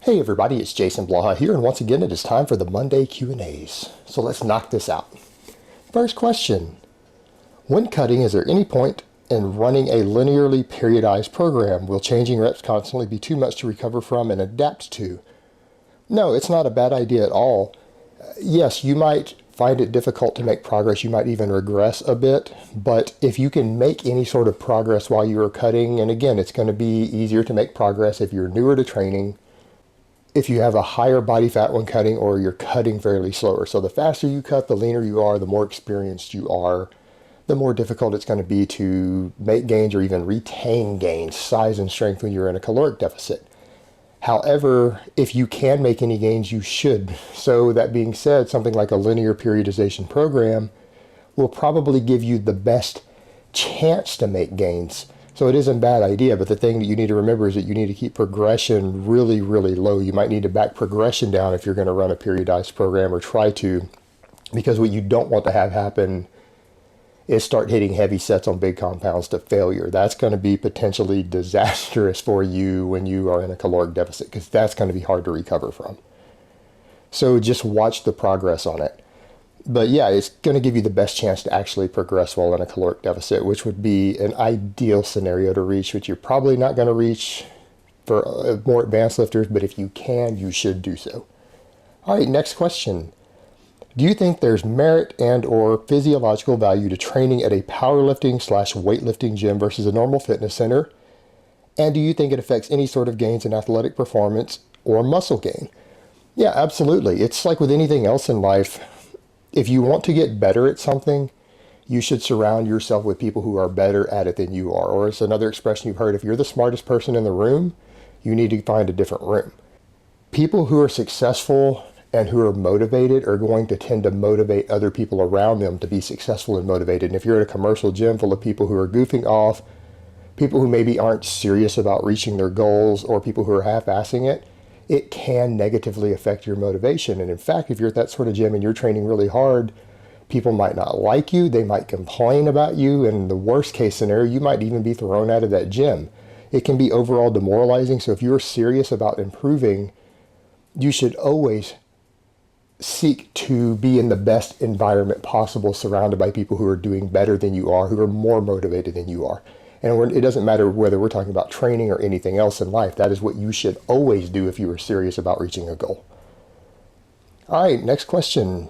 Hey everybody, it's Jason Blaha here, and once again it is time for the Monday Q&As. So let's knock this out. First question. When cutting, is there any point in running a linearly periodized program? Will changing reps constantly be too much to recover from and adapt to? No, it's not a bad idea at all. Yes, you might find it difficult to make progress. You might even regress a bit, but if you can make any sort of progress while you are cutting, and again, it's going to be easier to make progress if you're newer to training, if you have a higher body fat when cutting, or you're cutting fairly slower. So the faster you cut, the leaner you are, the more experienced you are, the more difficult it's going to be to make gains or even retain gains, size and strength when you're in a caloric deficit. However, if you can make any gains, you should. So that being said, something like a linear periodization program will probably give you the best chance to make gains. So it isn't a bad idea, but the thing that you need to remember is that you need to keep progression really, really low. You might need to back progression down if you're going to run a periodized program, or try to, because what you don't want to have happen is start hitting heavy sets on big compounds to failure. That's going to be potentially disastrous for you when you are in a caloric deficit, because that's going to be hard to recover from. So just watch the progress on it. But yeah, it's going to give you the best chance to actually progress while in a caloric deficit, which would be an ideal scenario to reach, which you're probably not going to reach for more advanced lifters, but if you can, you should do so. All right, next question. Do you think there's merit and or physiological value to training at a powerlifting/weightlifting gym versus a normal fitness center? And do you think it affects any sort of gains in athletic performance or muscle gain? Yeah, absolutely. It's like with anything else in life. If you want to get better at something, you should surround yourself with people who are better at it than you are. Or it's another expression you've heard, if you're the smartest person in the room, you need to find a different room. People who are successful and who are motivated are going to tend to motivate other people around them to be successful and motivated. And if you're at a commercial gym full of people who are goofing off, people who maybe aren't serious about reaching their goals, or people who are half-assing it, it can negatively affect your motivation. And in fact, if you're at that sort of gym and you're training really hard, people might not like you, they might complain about you, and in the worst case scenario, you might even be thrown out of that gym. It can be overall demoralizing. So if you're serious about improving, you should always seek to be in the best environment possible, surrounded by people who are doing better than you are, who are more motivated than you are. And it doesn't matter whether we're talking about training or anything else in life. That is what you should always do if you are serious about reaching a goal. All right, next question.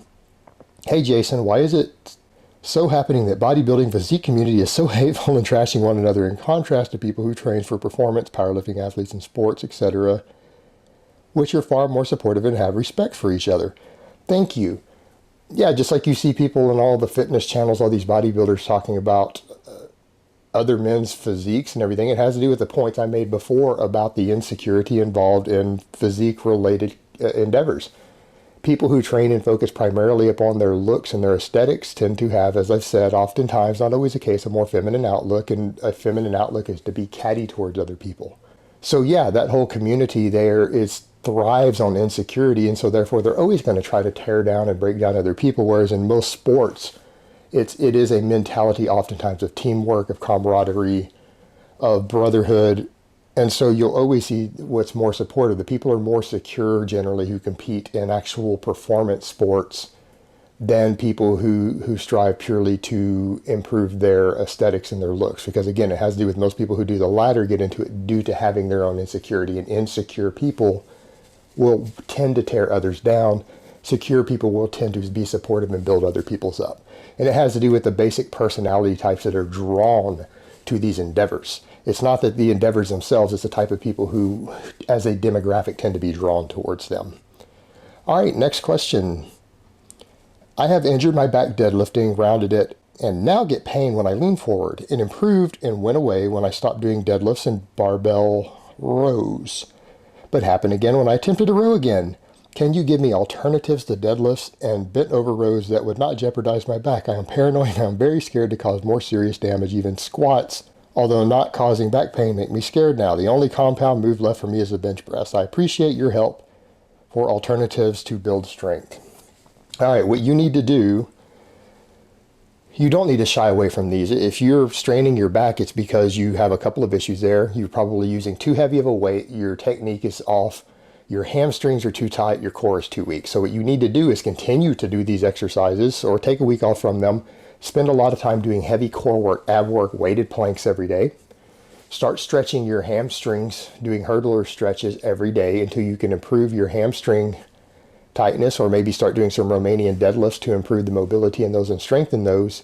Hey Jason, why is it so happening that bodybuilding physique community is so hateful and trashing one another, in contrast to people who train for performance, powerlifting athletes in sports, etc., which are far more supportive and have respect for each other? Thank you. Yeah, just like you see people in all the fitness channels, all these bodybuilders talking about other men's physiques and everything, it has to do with the points I made before about the insecurity involved in physique-related endeavors. People who train and focus primarily upon their looks and their aesthetics tend to have, as I've said, oftentimes, not always the case, a more feminine outlook, and a feminine outlook is to be catty towards other people. So yeah, that whole community there thrives on insecurity, and so therefore they're always going to try to tear down and break down other people, whereas in most sports, it is a mentality oftentimes of teamwork, of camaraderie, of brotherhood. And so you'll always see what's more supportive. The people are more secure generally who compete in actual performance sports than people who strive purely to improve their aesthetics and their looks. Because again, it has to do with most people who do the latter get into it due to having their own insecurity. And insecure people will tend to tear others down. Secure people will tend to be supportive and build other people's up. And it has to do with the basic personality types that are drawn to these endeavors. It's not that the endeavors themselves, it's the type of people who, as a demographic, tend to be drawn towards them. All right, next question. I have injured my back deadlifting, rounded it, and now get pain when I lean forward. It improved and went away when I stopped doing deadlifts and barbell rows, but happened again when I attempted to row again. Can you give me alternatives to deadlifts and bent over rows that would not jeopardize my back? I am paranoid and I'm very scared to cause more serious damage. Even squats, although not causing back pain, make me scared now. The only compound move left for me is the bench press. I appreciate your help for alternatives to build strength. All right, what you need to do, you don't need to shy away from these. If you're straining your back, it's because you have a couple of issues there. You're probably using too heavy of a weight. Your technique is off. your hamstrings are too tight, your core is too weak. So what you need to do is continue to do these exercises or take a week off from them. Spend a lot of time doing heavy core work, ab work, weighted planks every day. Start stretching your hamstrings, doing hurdler stretches every day until you can improve your hamstring tightness, or maybe start doing some Romanian deadlifts to improve the mobility in those and strengthen those.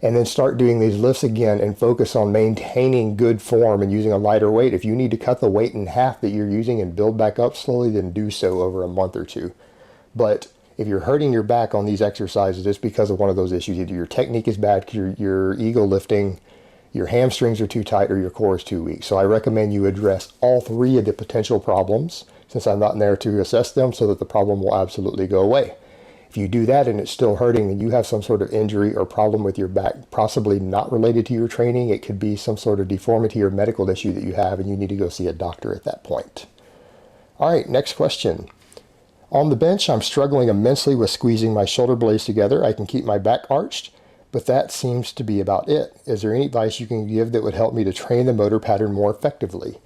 And then start doing these lifts again and focus on maintaining good form and using a lighter weight. If you need to cut the weight in half that you're using and build back up slowly, then do so over a month or two. But if you're hurting your back on these exercises, it's because of one of those issues. Either your technique is bad because you're ego lifting, your hamstrings are too tight, or your core is too weak. So I recommend you address all three of the potential problems, since I'm not there to assess them, so that the problem will absolutely go away. If you do that and it's still hurting, then you have some sort of injury or problem with your back, possibly not related to your training. It could be some sort of deformity or medical issue that you have, and you need to go see a doctor at that point. All right, next question. On the bench, I'm struggling immensely with squeezing my shoulder blades together. I can keep my back arched, but that seems to be about it. Is there any advice you can give that would help me to train the motor pattern more effectively?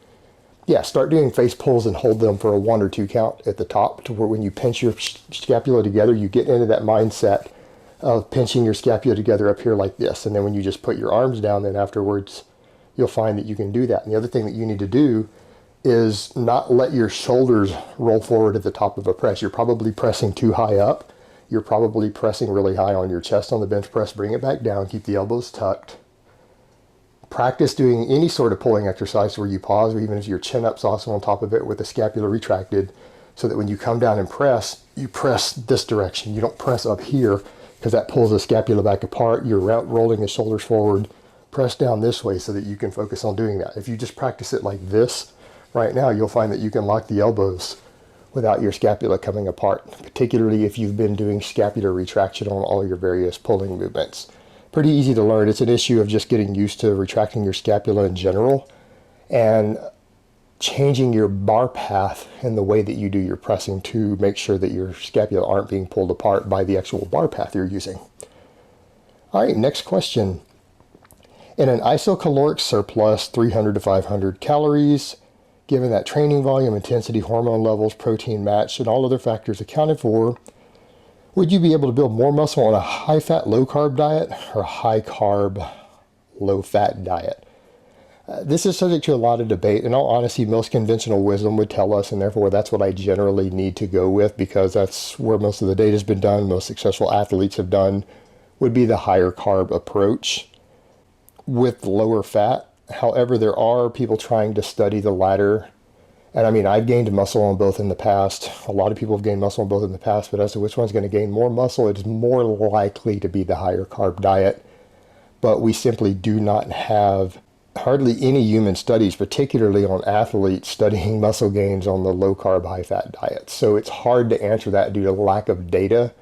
Yeah, start doing face pulls and hold them for a 1 or 2 count at the top, to where when you pinch your scapula together, you get into that mindset of pinching your scapula together up here like this. And then when you just put your arms down, then afterwards, you'll find that you can do that. And the other thing that you need to do is not let your shoulders roll forward at the top of a press. You're probably pressing too high up. You're probably pressing really high on your chest on the bench press. Bring it back down. Keep the elbows tucked. Practice doing any sort of pulling exercise where you pause, or even if your chin up's also on top of it with the scapula retracted, so that when you come down and press, you press this direction. You don't press up here, because that pulls the scapula back apart. You're rolling the shoulders forward. Press down this way so that you can focus on doing that. If you just practice it like this right now, you'll find that you can lock the elbows without your scapula coming apart, particularly if you've been doing scapular retraction on all your various pulling movements. Pretty easy to learn. It's an issue of just getting used to retracting your scapula in general and changing your bar path in the way that you do your pressing to make sure that your scapula aren't being pulled apart by the actual bar path you're using. All right, next question. In an isocaloric surplus, 300 to 500 calories, given that training volume, intensity, hormone levels, protein match, and all other factors accounted for, would you be able to build more muscle on a high-fat, low-carb diet or a high-carb, low-fat diet? This is subject to a lot of debate. In all honesty, most conventional wisdom would tell us, and therefore that's what I generally need to go with, because that's where most of the data has been done, most successful athletes have done, would be the higher carb approach with lower fat. However, there are people trying to study the latter. And I mean, I've gained muscle on both in the past. A lot of people have gained muscle on both in the past, but as to which one's going to gain more muscle, it's more likely to be the higher carb diet. But we simply do not have hardly any human studies, particularly on athletes, studying muscle gains on the low carb, high fat diet. So it's hard to answer that due to lack of data,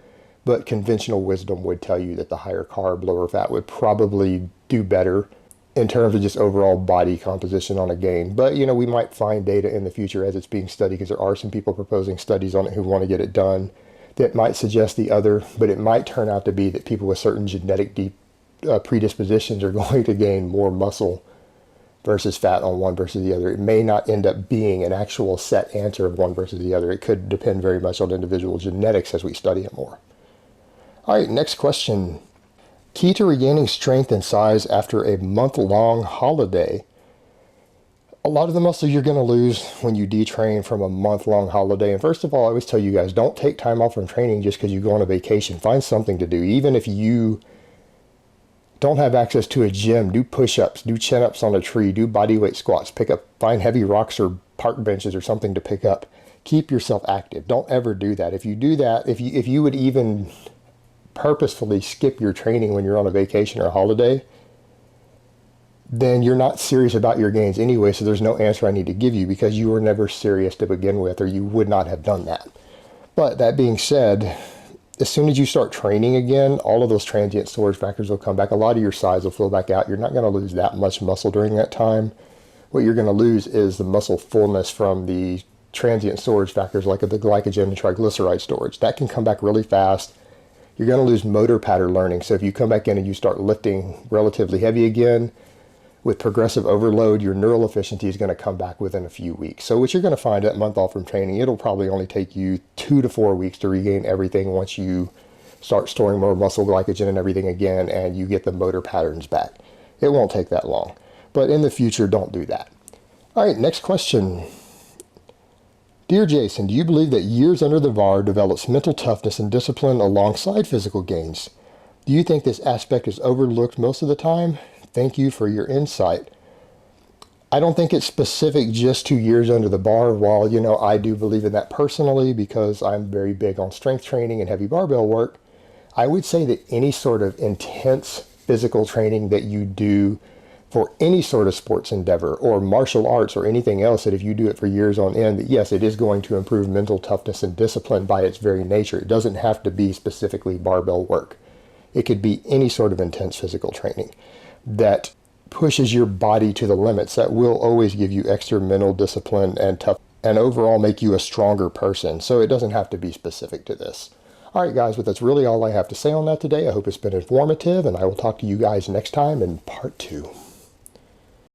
but conventional wisdom would tell you that the higher carb, lower fat would probably do better in terms of just overall body composition on a gain. But, you know, we might find data in the future as it's being studied, because there are some people proposing studies on it who want to get it done that might suggest the other, but it might turn out to be that people with certain genetic predispositions are going to gain more muscle versus fat on one versus the other. It may not end up being an actual set answer of one versus the other. It could depend very much on individual genetics as we study it more. All right, next question. Key to regaining strength and size after a month-long holiday. A lot of the muscle you're going to lose when you detrain from a month-long holiday. And first of all, I always tell you guys, don't take time off from training just because you go on a vacation. Find something to do. Even if you don't have access to a gym, do push-ups, do chin-ups on a tree, do bodyweight squats, find heavy rocks or park benches or something to pick up. Keep yourself active. Don't ever do that. If you do that, if you would even purposefully skip your training when you're on a vacation or a holiday, then you're not serious about your gains anyway, so there's no answer I need to give you, because you were never serious to begin with, or you would not have done that. But that being said, as soon as you start training again, all of those transient storage factors will come back. A lot of your size will flow back out. You're not going to lose that much muscle during that time. What you're going to lose is the muscle fullness from the transient storage factors like the glycogen and triglyceride storage. That can come back really fast. You're going to lose motor pattern learning. So if you come back in and you start lifting relatively heavy again, with progressive overload, your neural efficiency is going to come back within a few weeks. So what you're going to find at month off from training, it'll probably only take you 2 to 4 weeks to regain everything once you start storing more muscle glycogen and everything again, and you get the motor patterns back. It won't take that long. But in the future, don't do that. All right, next question. Dear Jason, do you believe that years under the bar develops mental toughness and discipline alongside physical gains? Do you think this aspect is overlooked most of the time? Thank you for your insight. I don't think it's specific just to years under the bar. While, I do believe in that personally because I'm very big on strength training and heavy barbell work, I would say that any sort of intense physical training that you do for any sort of sports endeavor or martial arts or anything else, that if you do it for years on end, that yes, it is going to improve mental toughness and discipline by its very nature. It doesn't have to be specifically barbell work. It could be any sort of intense physical training that pushes your body to the limits, that will always give you extra mental discipline and tough and overall make you a stronger person. So it doesn't have to be specific to this. All right, guys, but that's really all I have to say on that today. I hope it's been informative, and I will talk to you guys next time in part 2.